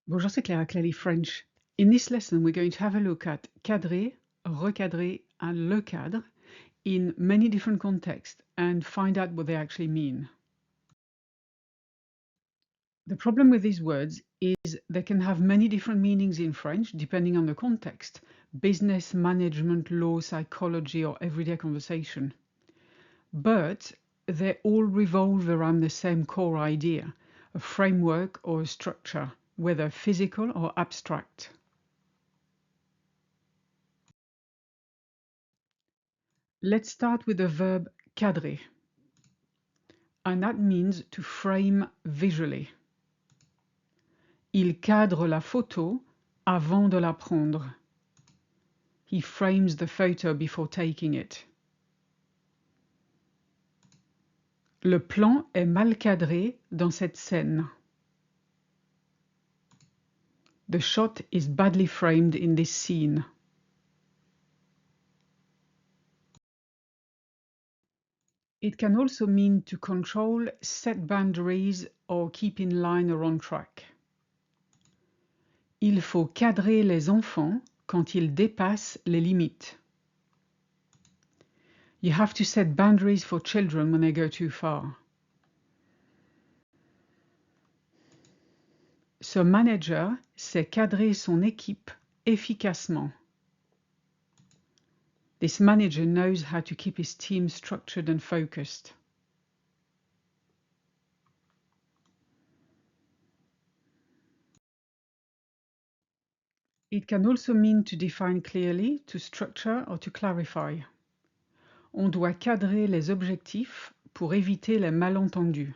Bonjour, c'est Claire à Clearly French. In this lesson, we're going to have a look at cadrer, recadrer, and le cadre in many different contexts and find out what they actually mean. The problem with these words is they can have many different meanings in French depending on the context: business, management, law, psychology, or everyday conversation. But they all revolve around the same core idea, a framework or a structure, whether physical or abstract. Let's start with the verb cadrer, and that means to frame visually. Il cadre la photo avant de la prendre. He frames the photo before taking it. Le plan est mal cadré dans cette scène. The shot is badly framed in this scene. It can also mean to control, set boundaries, or keep in line or on track. Il faut cadrer les enfants quand ils dépassent les limites. You have to set boundaries for children when they go too far. Ce manager sait cadrer son équipe efficacement. This manager knows how to keep his team structured and focused. It can also mean to define clearly, to structure or to clarify. On doit cadrer les objectifs pour éviter les malentendus.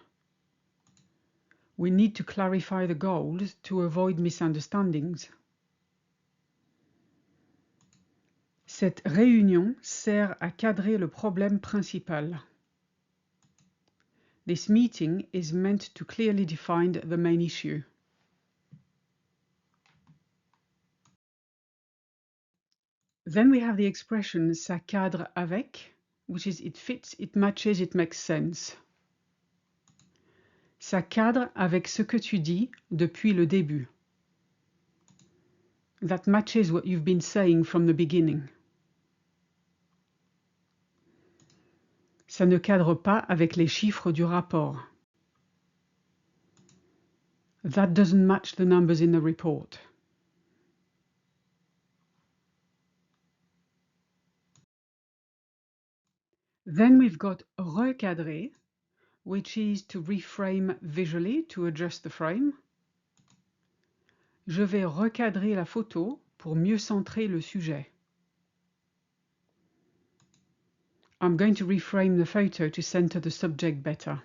We need to clarify the goals to avoid misunderstandings. Cette réunion sert à cadrer le problème principal. This meeting is meant to clearly define the main issue. Then we have the expression ça cadre avec, which is it fits, it matches, it makes sense. Ça cadre avec ce que tu dis depuis le début. That matches what you've been saying from the beginning. Ça ne cadre pas avec les chiffres du rapport. That doesn't match the numbers in the report. Then we've got recadrer, which is to reframe visually, to adjust the frame. Je vais recadrer la photo pour mieux centrer le sujet. I'm going to reframe the photo to center the subject better.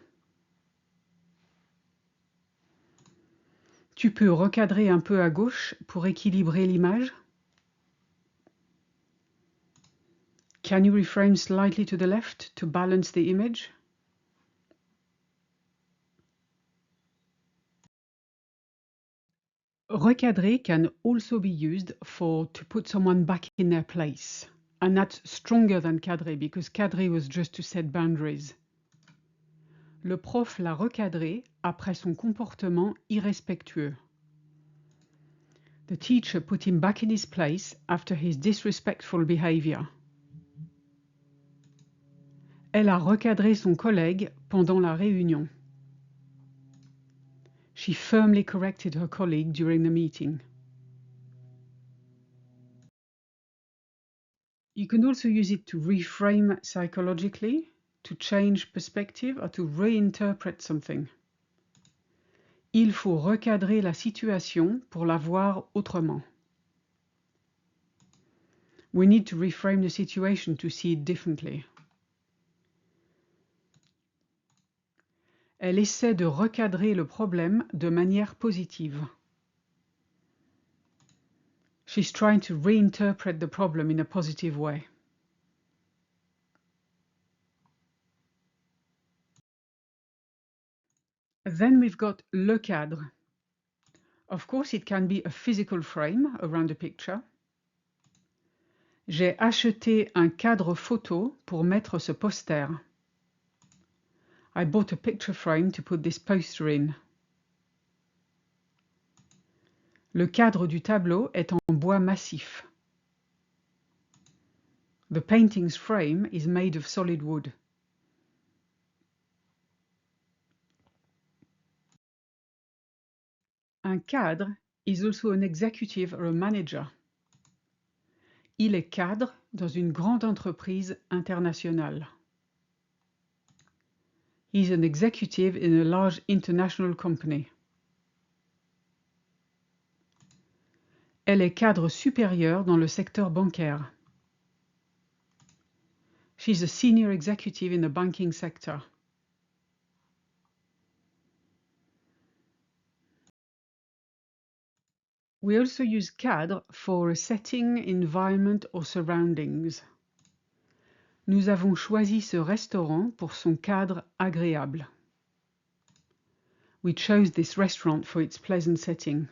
Tu peux recadrer un peu à gauche pour équilibrer l'image? Can you reframe slightly to the left to balance the image? Recadrer can also be used to put someone back in their place. And that's stronger than cadrer, because cadrer was just to set boundaries. Le prof l'a recadré après son comportement irrespectueux. The teacher put him back in his place after his disrespectful behavior. Elle a recadré son collègue pendant la réunion. She firmly corrected her colleague during the meeting. You can also use it to reframe psychologically, to change perspective, or to reinterpret something. Il faut recadrer la situation pour la voir autrement. We need to reframe the situation to see it differently. Elle essaie de recadrer le problème de manière positive. She's trying to reinterpret the problem in a positive way. Then we've got le cadre. Of course, it can be a physical frame around a picture. J'ai acheté un cadre photo pour mettre ce poster. I bought a picture frame to put this poster in. Le cadre du tableau est en bois massif. The painting's frame is made of solid wood. Un cadre is also an executive or a manager. Il est cadre dans une grande entreprise internationale. He is an executive in a large international company. Elle est cadre supérieur dans le secteur bancaire. She's a senior executive in the banking sector. We also use cadre for a setting, environment or surroundings. Nous avons choisi ce restaurant pour son cadre agréable. We chose this restaurant for its pleasant setting.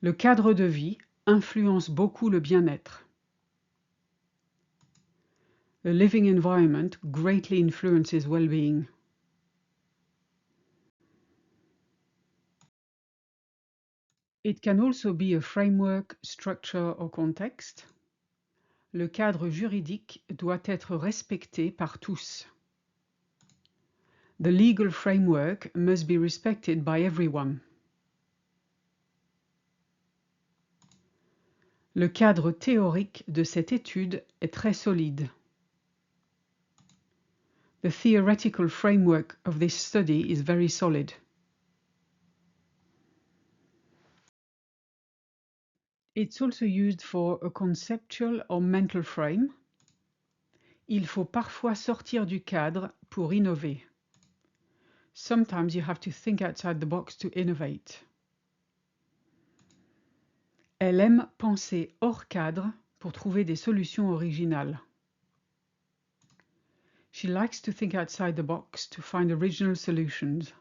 Le cadre de vie influence beaucoup le bien-être. The living environment greatly influences well-being. It can also be a framework, structure or context. Le cadre juridique doit être respecté par tous. The legal framework must be respected by everyone. Le cadre théorique de cette étude est très solide. The theoretical framework of this study is very solid. It's also used for a conceptual or mental frame. Il faut parfois sortir du cadre pour innover. Sometimes you have to think outside the box to innovate. Elle aime penser hors cadre pour trouver des solutions originales. She likes to think outside the box to find original solutions.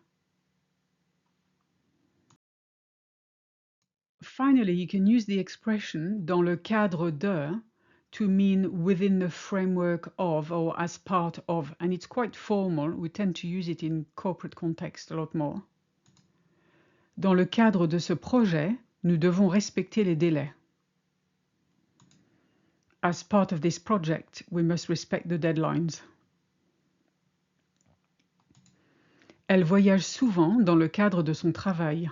Finally, you can use the expression dans le cadre de to mean within the framework of or as part of, and it's quite formal. We tend to use it in corporate context a lot more. Dans le cadre de ce projet, nous devons respecter les délais. As part of this project, we must respect the deadlines. Elle voyage souvent dans le cadre de son travail.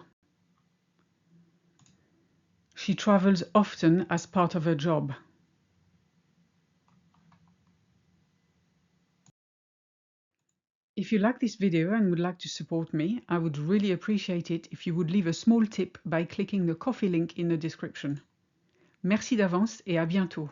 She travels often as part of her job. If you like this video and would like to support me, I would really appreciate it if you would leave a small tip by clicking the Ko-fi link in the description. Merci d'avance et à bientôt.